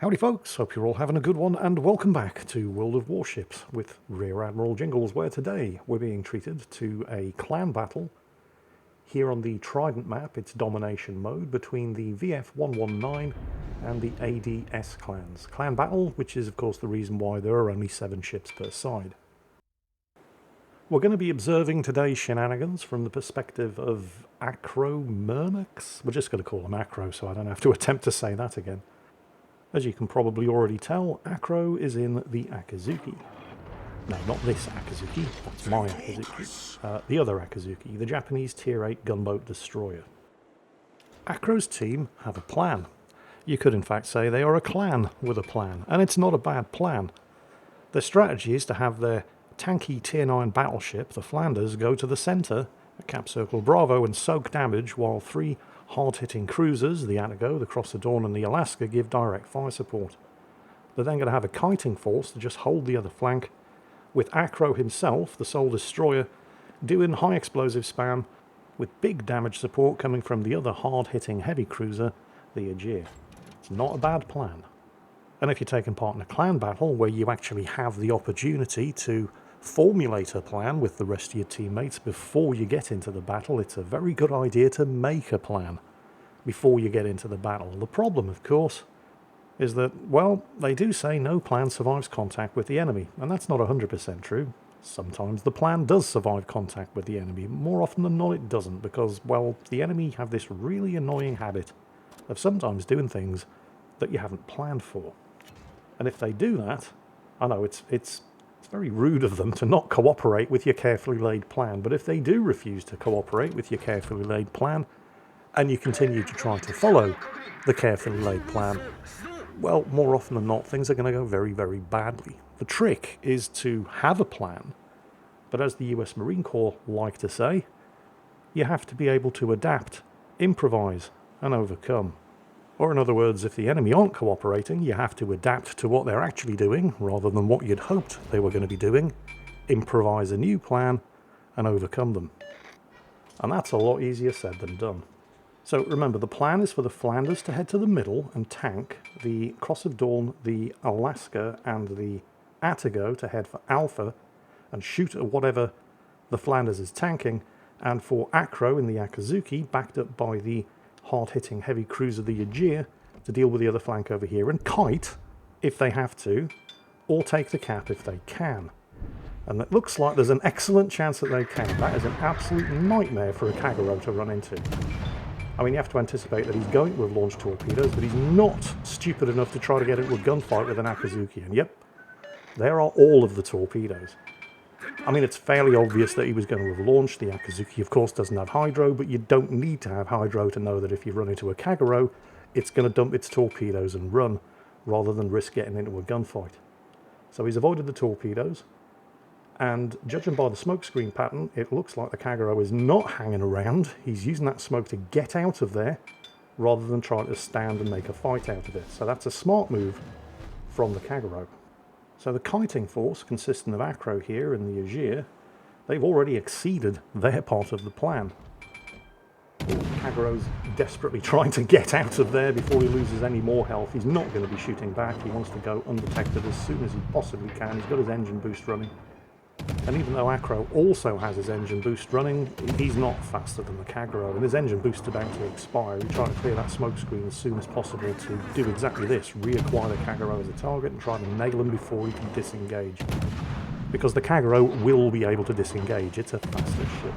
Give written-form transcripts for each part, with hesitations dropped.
Howdy folks, hope you're all having a good one, and welcome back to World of Warships with Rear Admiral Jingles, where today we're being treated to a clan battle here on the Trident map. It's domination mode between the VF-119 and the ADS clans. Clan battle, which is of course the reason why there are only 7 ships per side. We're going to be observing today's shenanigans from the perspective of Acro Murnax. We're just going to call him Acro so I don't have to attempt to say that again. As you can probably already tell, Acro is in the Akazuki. No, not this Akazuki, that's my Akazuki. The other Akazuki, the Japanese Tier 8 gunboat destroyer. Acro's team have a plan. You could in fact say they are a clan with a plan, and it's not a bad plan. Their strategy is to have their tanky Tier 9 battleship, the Flanders, go to the centre at Cap Circle Bravo and soak damage, while 3 hard-hitting cruisers, the Atago, the Cross of Dawn and the Alaska, give direct fire support. They're then going to have a kiting force to just hold the other flank, with Acro himself, the sole destroyer, doing high explosive spam, with big damage support coming from the other hard-hitting heavy cruiser, the Aegir. It's not a bad plan. And if you're taking part in a clan battle where you actually have the opportunity to formulate a plan with the rest of your teammates before you get into the battle, it's a very good idea to make a plan before you get into the battle. The problem, of course, is that, well, they do say no plan survives contact with the enemy, and that's not 100% true. Sometimes the plan does survive contact with the enemy. More often than not it doesn't, because, well, the enemy have this really annoying habit of sometimes doing things that you haven't planned for. And if they do that, I know it's very rude of them to not cooperate with your carefully laid plan, but if they do refuse to cooperate with your carefully laid plan, and you continue to try to follow the carefully laid plan, well, more often than not, things are going to go very, very badly. The trick is to have a plan, but as the US Marine Corps like to say, you have to be able to adapt, improvise, and overcome. Or in other words, if the enemy aren't cooperating, you have to adapt to what they're actually doing, rather than what you'd hoped they were going to be doing, improvise a new plan, and overcome them. And that's a lot easier said than done. So remember, the plan is for the Flanders to head to the middle and tank, the Cross of Dawn, the Alaska, and the Atago to head for Alpha and shoot at whatever the Flanders is tanking, and for Acro in the Akazuki, backed up by the hard-hitting heavy cruiser, the Aegir, to deal with the other flank over here and kite if they have to, or take the cap if they can. And it looks like there's an excellent chance that they can. That is an absolute nightmare for a Kagero to run into. I mean, you have to anticipate that he's going to have launched torpedoes, but he's not stupid enough to try to get into a gunfight with an Akazuki. And yep, there are all of the torpedoes. I mean, it's fairly obvious that he was going to have launched. The Akazuki, of course, doesn't have hydro, but you don't need to have hydro to know that if you run into a Kagero, it's going to dump its torpedoes and run, rather than risk getting into a gunfight. So he's avoided the torpedoes, and judging by the smokescreen pattern, it looks like the Kagero is not hanging around. He's using that smoke to get out of there, rather than trying to stand and make a fight out of it. So that's a smart move from the Kagero. So the kiting force, consisting of Acro here and the Aegir, they've already exceeded their part of the plan. Kagero's desperately trying to get out of there before he loses any more health. He's not going to be shooting back. He wants to go undetected as soon as he possibly can. He's got his engine boost running. And even though Acro also has his engine boost running, he's not faster than the Kagero, and his engine boost is about to expire. He's trying to clear that smoke screen as soon as possible to do exactly this, reacquire the Kagero as a target and try to nail him before he can disengage. Because the Kagero will be able to disengage, it's a faster ship.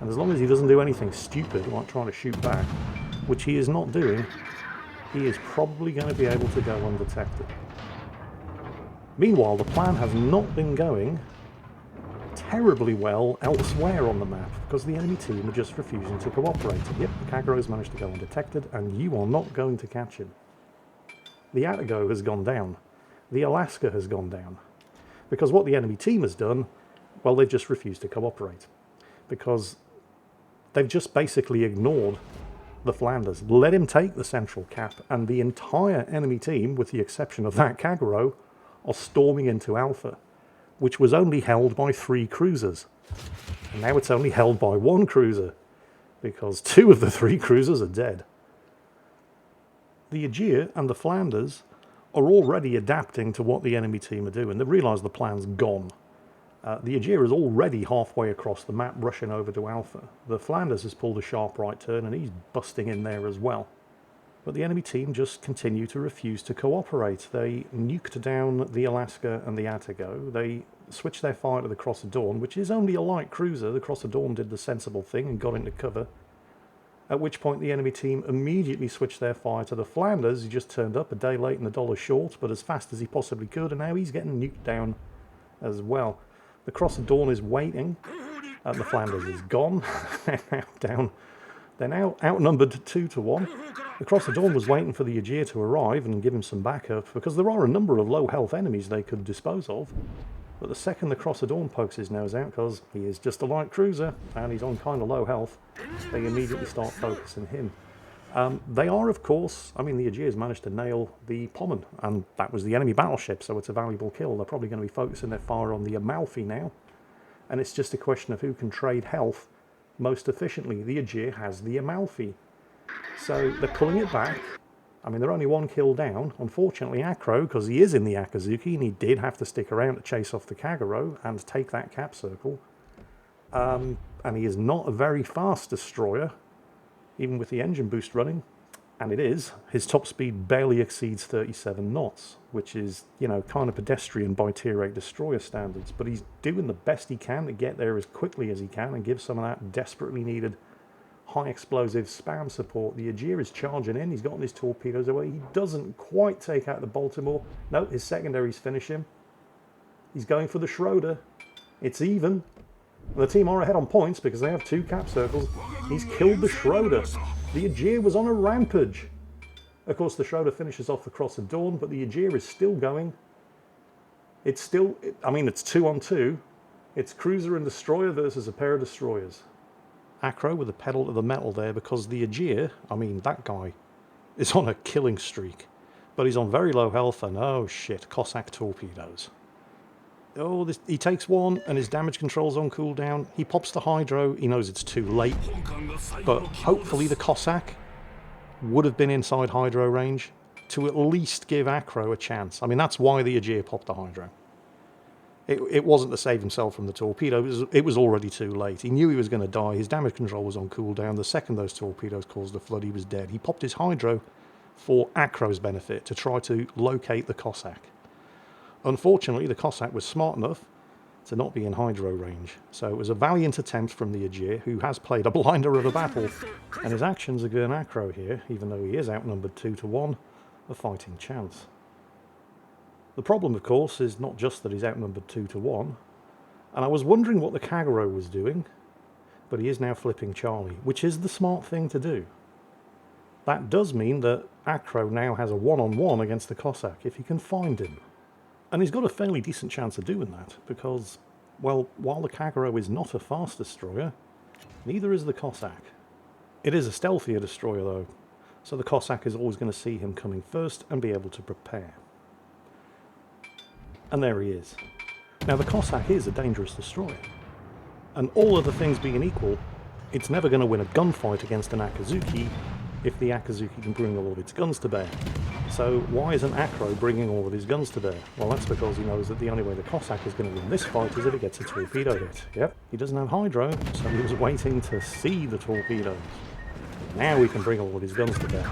And as long as he doesn't do anything stupid like trying to shoot back, which he is not doing, he is probably going to be able to go undetected. Meanwhile, the plan has not been going terribly well elsewhere on the map, because the enemy team are just refusing to cooperate. Yep, the Kagero's managed to go undetected, and you are not going to catch him. The Atago has gone down. The Alaska has gone down. Because what the enemy team has done, well, they've just refused to cooperate. Because they've just basically ignored the Flanders, let him take the central cap, and the entire enemy team, with the exception of that Kagero, are storming into Alpha, which was only held by 3 cruisers. And now it's only held by 1 cruiser, because 2 of the 3 cruisers are dead. The Aegir and the Flanders are already adapting to what the enemy team are doing. They realise the plan's gone. The Aegir is already halfway across the map, rushing over to Alpha. The Flanders has pulled a sharp right turn, and he's busting in there as well. But the enemy team just continue to refuse to cooperate. They nuked down the Alaska and the Attigo. They switched their fire to the Cross of Dawn, which is only a light cruiser. The Cross of Dawn did the sensible thing and got into cover. At which point the enemy team immediately switched their fire to the Flanders. He just turned up a day late and $1 short, but as fast as he possibly could, and now he's getting nuked down as well. The Cross of Dawn is waiting. The Flanders is gone. They're now outnumbered 2 to 1. The Cross of Dawn was waiting for the Aegir to arrive and give him some backup, because there are a number of low health enemies they could dispose of. But the second the Cross of Dawn pokes his nose out, because he is just a light cruiser and he's on kind of low health, they immediately start focusing him. They are, of course, I mean, the Aegirs managed to nail the Pommern, and that was the enemy battleship, so it's a valuable kill. They're probably going to be focusing their fire on the Amalfi now, and it's just a question of who can trade health most efficiently. The Aegir has the Amalfi, so they're pulling it back. I mean, they're only 1 kill down. Unfortunately, Acro, because he is in the Akazuki, and he did have to stick around to chase off the Kagero and take that cap circle, and he is not a very fast destroyer, even with the engine boost running, and it is. His top speed barely exceeds 37 knots, which is, you know, kind of pedestrian by Tier 8 destroyer standards, but he's doing the best he can to get there as quickly as he can and give some of that desperately needed high explosive spam support. The Aegir is charging in, he's gotten his torpedoes away, he doesn't quite take out the Baltimore. No, his secondaries finish him. He's going for the Schroeder. It's even. The team are ahead on points because they have 2 cap circles. He's killed the Schroeder. The Aegir was on a rampage. Of course, the Schroeder finishes off the Cross of Dawn, but the Aegir is still going. It's still, I mean, it's 2 on 2. It's cruiser and destroyer versus a pair of destroyers. Acro with the pedal to the metal there, because the Aegir, I mean, that guy is on a killing streak. But he's on very low health, and oh shit, Cossack torpedoes. Oh, he takes 1, and his damage control's on cooldown. He pops the Hydro. He knows it's too late. But hopefully the Cossack would have been inside Hydro range to at least give Acro a chance. I mean, that's why the Aegir popped the Hydro. It wasn't to save himself from the torpedo. It was already too late. He knew he was going to die. His damage control was on cooldown. The second those torpedoes caused the flood, he was dead. He popped his Hydro for Acro's benefit to try to locate the Cossack. Unfortunately, the Cossack was smart enough to not be in Hydro range, so it was a valiant attempt from the Aegir, who has played a blinder of a battle, and his actions are giving Acro here, even though he is outnumbered 2 to 1, a fighting chance. The problem, of course, is not just that he's outnumbered 2 to 1, and I was wondering what the Kagero was doing, but he is now flipping Charlie, which is the smart thing to do. That does mean that Acro now has a one-on-one against the Cossack, if he can find him. And he's got a fairly decent chance of doing that, because, well, while the Kagero is not a fast destroyer, neither is the Cossack. It is a stealthier destroyer, though, so the Cossack is always going to see him coming first and be able to prepare. And there he is. Now, the Cossack is a dangerous destroyer, and all other things being equal, it's never going to win a gunfight against an Akazuki if the Akazuki can bring all of its guns to bear. So why isn't Acro bringing all of his guns to bear? Well, that's because he knows that the only way the Cossack is going to win this fight is if it gets a torpedo hit. Yep, he doesn't have Hydro, so he was waiting to see the torpedoes. Now he can bring all of his guns to bear.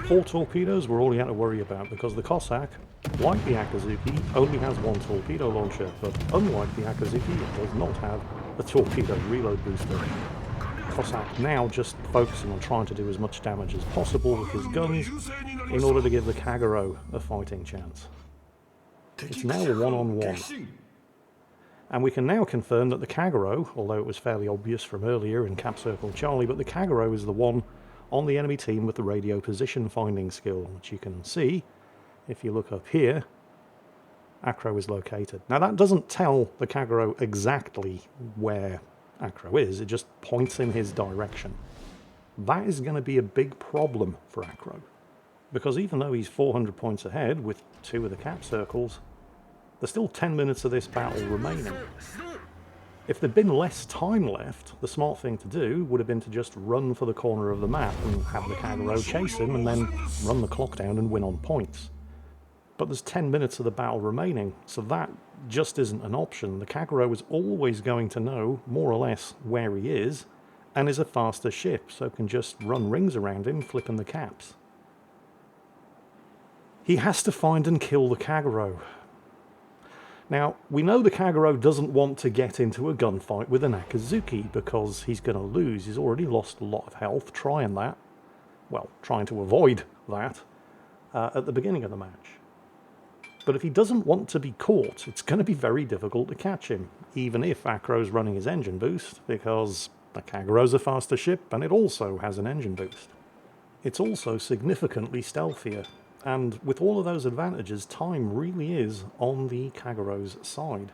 4 torpedoes were all he had to worry about, because the Cossack, like the Akazuki, only has 1 torpedo launcher, but unlike the Akazuki, it does not have a torpedo reload booster. Cossack now just focusing on trying to do as much damage as possible with his guns in order to give the Kagero a fighting chance. It's now a one-on-one. And we can now confirm that the Kagero, although it was fairly obvious from earlier in Cap Circle Charlie, but the Kagero is the one on the enemy team with the radio position finding skill, which you can see if you look up here. Acro is located. Now that doesn't tell the Kagero exactly where Acro is, it just points in his direction. That is going to be a big problem for Acro, because even though he's 400 points ahead with 2 of the cap circles, there's still 10 minutes of this battle remaining. If there'd been less time left, the smart thing to do would have been to just run for the corner of the map and have the Kagero chase him and then run the clock down and win on points. but there's 10 minutes of the battle remaining, so that just isn't an option. The Kagero is always going to know, more or less, where he is, and is a faster ship, so can just run rings around him, flipping the caps. He has to find and kill the Kagero. Now, we know the Kagero doesn't want to get into a gunfight with an Akazuki because he's going to lose. He's already lost a lot of health trying that. Well, trying to avoid that at the beginning of the match. But if he doesn't want to be caught, it's going to be very difficult to catch him, even if Acro's running his engine boost, because the Kagero's a faster ship and it also has an engine boost. It's also significantly stealthier. And with all of those advantages, time really is on the Kagero's side.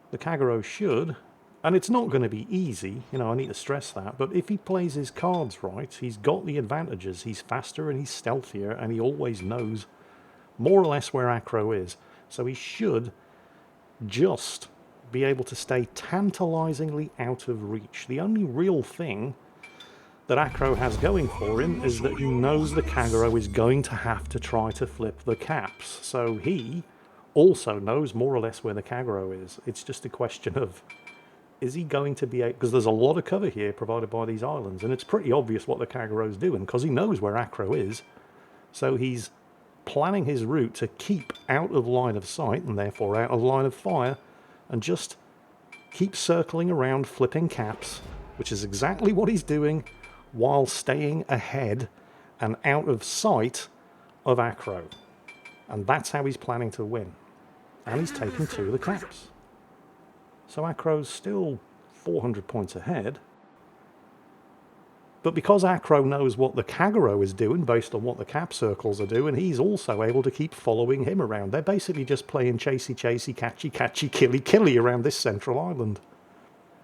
The Kagero should, and it's not going to be easy, you know, I need to stress that, but if he plays his cards right, he's got the advantages. He's faster and he's stealthier, and he always knows more or less where Acro is. So he should just be able to stay tantalizingly out of reach. The only real thing that Acro has going for him is that he knows the Kagero is going to have to try to flip the caps. So he also knows more or less where the Kagero is. It's just a question of, is he going to be able, because there's a lot of cover here provided by these islands, and it's pretty obvious what the Kagero's doing because he knows where Acro is. So he's planning his route to keep out of line of sight and therefore out of line of fire, and just keep circling around flipping caps, which is exactly what he's doing, while staying ahead and out of sight of Acro. And that's how he's planning to win. And he's taken 2 of the caps. So Acro's still 400 points ahead. But because Acro knows what the Kagero is doing based on what the cap circles are doing, he's also able to keep following him around. They're basically just playing chasey, chasey, catchy, catchy, killy, killy around this central island.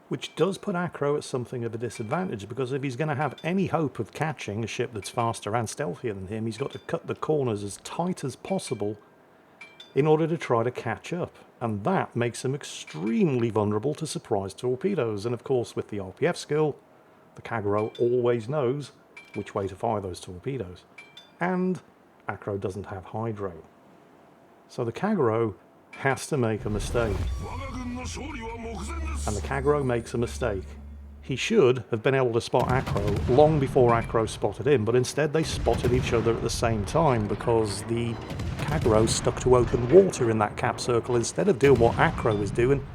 Which does put Acro at something of a disadvantage, because if he's going to have any hope of catching a ship that's faster and stealthier than him, he's got to cut the corners as tight as possible in order to try to catch up. And that makes him extremely vulnerable to surprise torpedoes. And of course, with the RPF skill, the Kagero always knows which way to fire those torpedoes. And Acro doesn't have hydro. So the Kagero has to make a mistake. And the Kagero makes a mistake. He should have been able to spot Acro long before Acro spotted him, but instead they spotted each other at the same time because the Kagero stuck to open water in that cap circle instead of doing what Acro was doing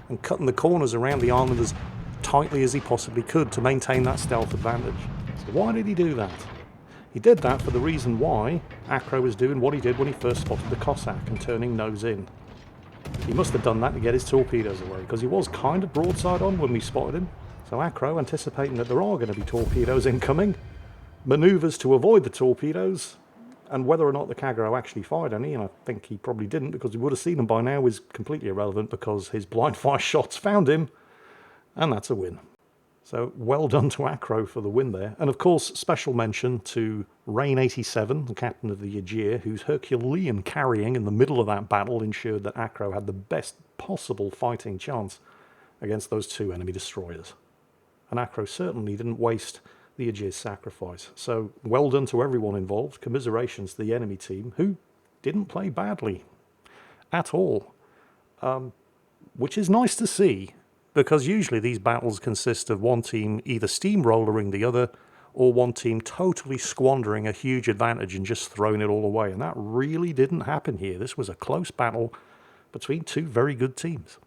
and cutting the corners around the island as tightly as he possibly could to maintain that stealth advantage. So why did he do that? He did that for the reason why Acro was doing what he did when he first spotted the Cossack and turning nose in. He must have done that to get his torpedoes away, because he was kind of broadside on when we spotted him. So Acro, anticipating that there are going to be torpedoes incoming, manoeuvres to avoid the torpedoes, and whether or not the Kagero actually fired any, and I think he probably didn't because he would have seen them by now, is completely irrelevant because his blind fire shots found him, and that's a win. So well done to Acro for the win there. And of course, special mention to Rain 87, the captain of the Aegir, whose Herculean carrying in the middle of that battle ensured that Acro had the best possible fighting chance against those 2 enemy destroyers. And Acro certainly didn't waste the Aegir's sacrifice. So well done to everyone involved. Commiserations to the enemy team, who didn't play badly at all. Which is nice to see, because usually these battles consist of one team either steamrollering the other, or one team totally squandering a huge advantage and just throwing it all away. And that really didn't happen here. This was a close battle between 2 very good teams.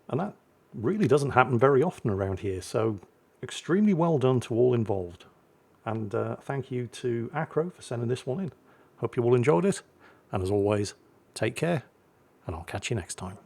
And that really doesn't happen very often around here. So extremely well done to all involved. And thank you to Acro for sending this one in. Hope you all enjoyed it. And as always, take care, and I'll catch you next time.